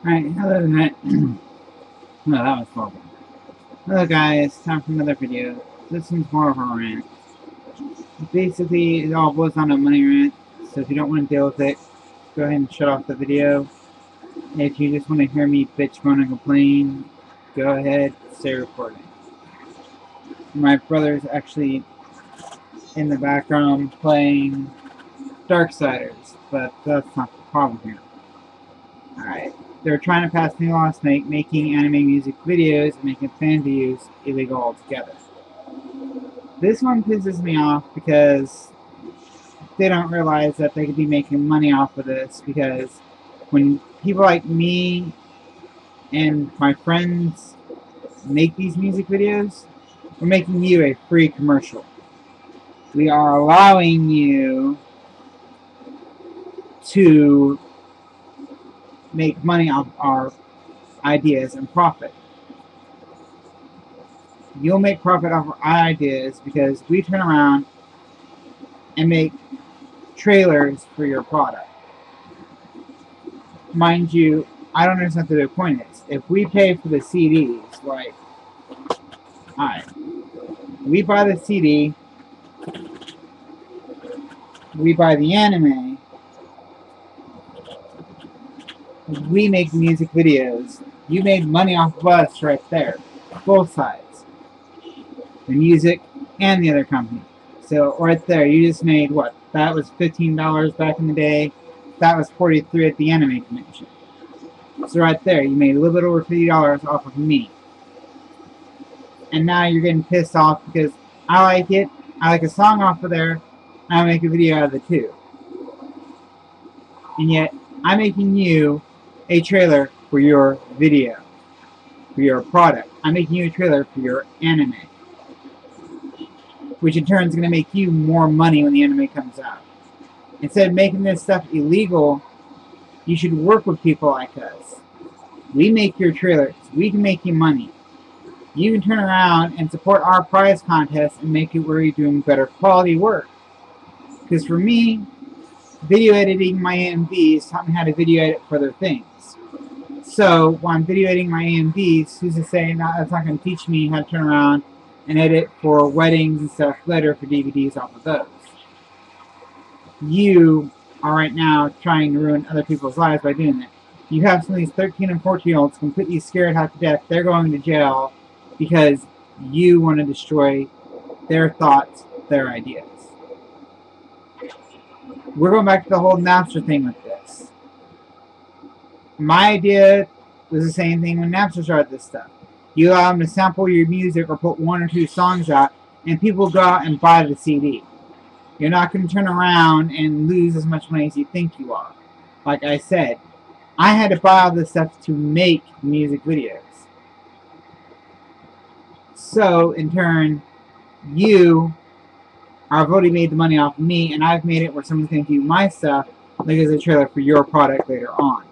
Alright, hello Rant. No, that was horrible. Hello guys, time for another video. This one's more of a rant. Basically, it all boils down to a money rant, so if you don't want to deal with it, go ahead and shut off the video. If you just want to hear me bitch, moan, and complain, go ahead, stay recording. My brother's actually in the background playing Darksiders, but that's not the problem here. Alright. They were trying to pass new laws making anime music videos and making fan views illegal altogether. This one pisses me off because they don't realize that they could be making money off of this, because when people like me and my friends make these music videos, we're making you a free commercial. We are allowing you to make money off our ideas and profit. You'll make profit off our ideas because we turn around and make trailers for your product. Mind you, I don't understand what the point is. If we pay for the CDs, like, alright, we buy the CD, we buy the anime, we make music videos. You made money off of us right there. Both sides. The music and the other company. So right there, you just made what? That was $15 back in the day. That was $43 at the anime convention. So right there, you made a little bit over $50 off of me. And now you're getting pissed off because I like it. I like a song off of there. And I make a video out of it too. And yet, I'm making you a trailer for your video, for your product. I'm making you a trailer for your anime, which in turn is going to make you more money when the anime comes out. Instead of making this stuff illegal, you should work with people like us. We make your trailers. We can make you money. You can turn around and support our prize contest and make it where you're doing better quality work. Because for me, video editing my AMVs taught me how to video edit for other things. So when I'm video editing my AMVs, who's to say that's not going to teach me how to turn around and edit for weddings and stuff later for DVDs off of those. You are right now trying to ruin other people's lives by doing that. You have some of these 13 and 14-year-olds completely scared half to death. They're going to jail because you want to destroy their thoughts, their ideas. We're going back to the whole Napster thing with this. My idea was the same thing when Napster started this stuff. You allow them to sample your music or put one or two songs out, and people go out and buy the CD. You're not going to turn around and lose as much money as you think you are. Like I said, I had to buy all this stuff to make music videos. So, in turn, you have already made the money off of me, and I've made it where someone's going to view my stuff like as a trailer for your product later on.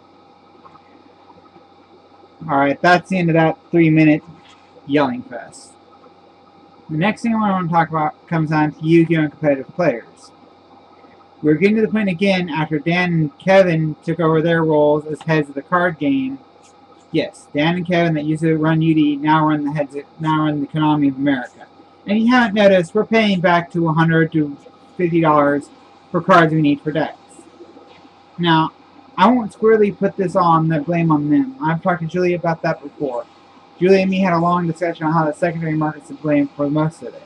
Alright, that's the end of that 3-minute yelling fest. The next thing I want to talk about comes on to Yu-Gi-Oh! And competitive players. We're getting to the point again after Dan and Kevin took over their roles as heads of the card game. Yes, Dan and Kevin that used to run UD now run the Konami of America. And if you haven't noticed, we're paying back to $100 to $50 for cards we need for decks. Now, I won't squarely put this on the blame on them. I've talked to Julie about that before. Julie and me had a long discussion on how the secondary market's to blame for most of it.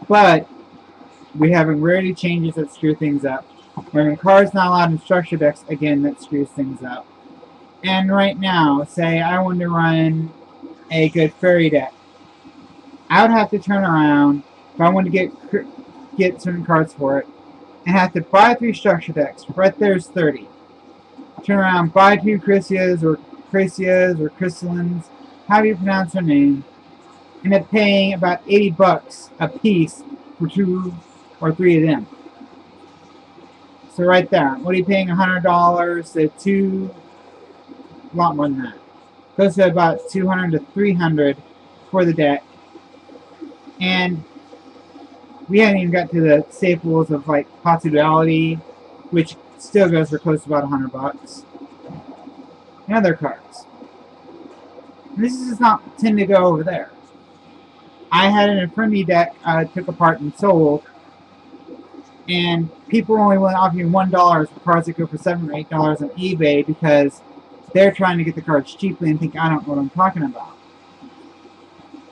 But we're having rarity changes that screw things up. We're having cards not allowed in structure decks again that screws things up. And right now, say I wanted to run a good fairy deck. I would have to turn around if I wanted to get certain cards for it and have to buy 3 structure decks. Right there's 30. Turn around, buy 2 Chrysias or Crystallines, however you pronounce her name, and end up paying about 80 bucks a piece for 2 or 3 of them. So right there, what are you paying? $100 to 2? A lot more than that. Goes to about $200 to $300 for the deck. And we haven't even got to the staples of like Potsu Duality, which still goes for close to about $100 bucks. and other cards. And this does not tend to go over there. I had an Infinity deck I took apart and sold, and people only willing to offer you $1 for cards that go for $7 or $8 on eBay because they're trying to get the cards cheaply and think I don't know what I'm talking about.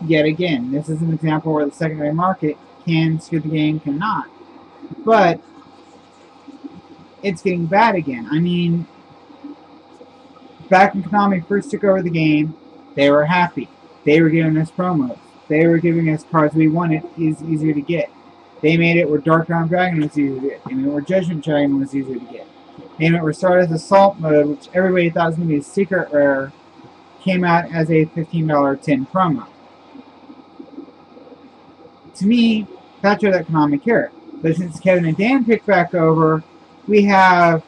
Yet again, this is an example where the secondary market can screw the game, cannot. But it's getting bad again. I mean, back when Konami first took over the game, they were happy. They were giving us promos. They were giving us cards we wanted easier to get. They made it where Dark Crown Dragon was easier to get. They made it where Judgment Dragon was easier to get. They made it where Stardust Assault Mode, which everybody thought was going to be a secret rare, came out as a $15 tin promo. To me, that's where that Konami cared. But since Kevin and Dan picked back over, we have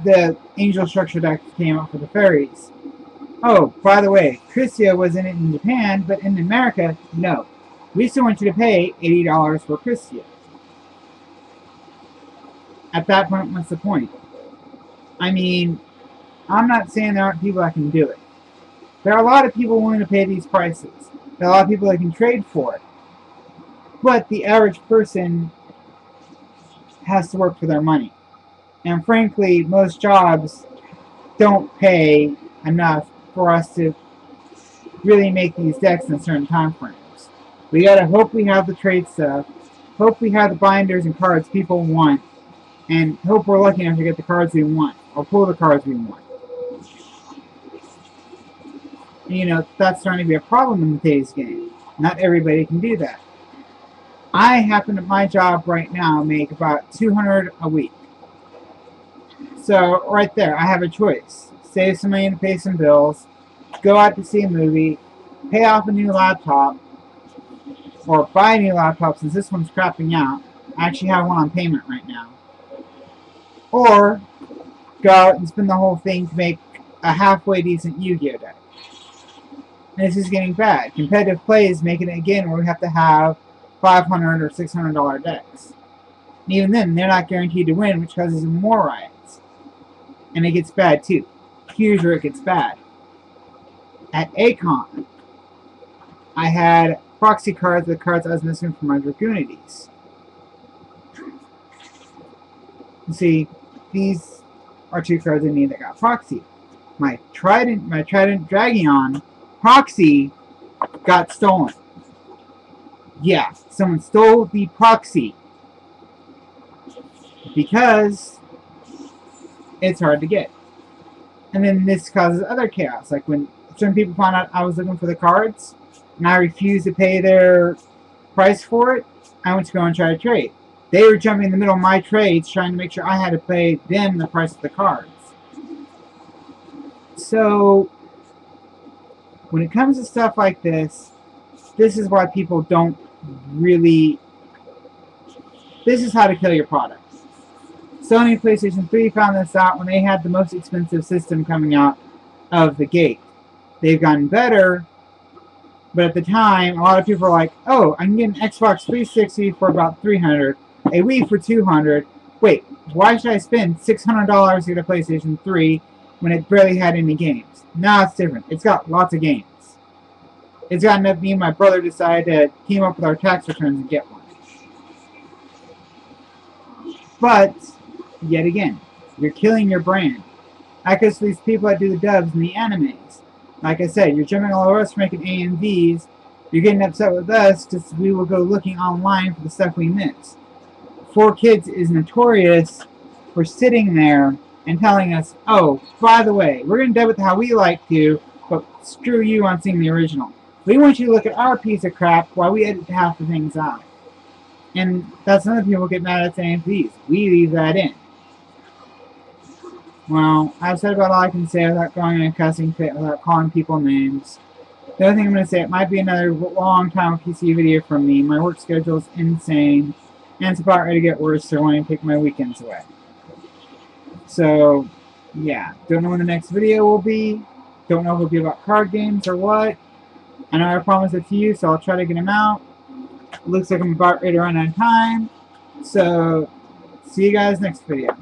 the Angel Structure deck that came out for the fairies. Oh, by the way, Christia was in it in Japan, but in America, no. We still want you to pay $80 for Christia. At that point, what's the point? I mean, I'm not saying there aren't people that can do it. There are a lot of people willing to pay these prices. There are a lot of people that can trade for it. But the average person has to work for their money. And frankly, most jobs don't pay enough for us to really make these decks in certain time frames. We gotta hope we have the trade stuff, hope we have the binders and cards people want, and hope we're lucky enough to get the cards we want, or pull the cards we want. And, you know, that's starting to be a problem in today's game. Not everybody can do that. I happen at my job right now make about $200 a week. So, right there, I have a choice. Save some money to pay some bills, go out to see a movie, pay off a new laptop, or buy a new laptop since this one's crapping out. I actually have one on payment right now. Or go out and spend the whole thing to make a halfway decent Yu-Gi-Oh deck. And this is getting bad. Competitive play is making it again where we have to have $500 or $600 decks. And even then, they're not guaranteed to win, which causes more riots. And it gets bad too. Here's where it gets bad. At A-Con, I had proxy cards, the cards I was missing from my Dragoonities. You see, these are two cards I need that got proxy. My Trident Dragion proxy got stolen. Yeah, someone stole the proxy. Because it's hard to get. And then this causes other chaos. Like when certain people found out I was looking for the cards, and I refused to pay their price for it, I went to go and try to trade. They were jumping in the middle of my trades, trying to make sure I had to pay them the price of the cards. So, when it comes to stuff like this is why people don't really... This is how to kill your product. Sony PlayStation 3 found this out when they had the most expensive system coming out of the gate. They've gotten better, but at the time, a lot of people were like, oh, I can get an Xbox 360 for about $300, a Wii for $200. Wait, why should I spend $600 to get a PlayStation 3 when it barely had any games? Now it's different. It's got lots of games. It's gotten up me and my brother decided to team up with our tax returns and get one. But, yet again, you're killing your brand. That goes to these people that do the dubs and the animes. Like I said, you're jumping all over us for making AMVs. You're getting upset with us because we will go looking online for the stuff we miss. 4Kids is notorious for sitting there and telling us, oh, by the way, we're going to dub it how we like to, but screw you on seeing the original. We want you to look at our piece of crap while we edit half the things out. And that's another people get mad at AMVs. We leave that in. Well, I've said about all I can say without going in a cussing fit, without calling people names. The other thing I'm going to say, it might be another long time PC video from me. My work schedule is insane, and it's about ready to get worse, so I want to take my weekends away. So, yeah. Don't know when the next video will be. Don't know if it'll be about card games or what. I know I promised it to you, so I'll try to get them out. Looks like I'm about ready to run out of time. So, see you guys next video.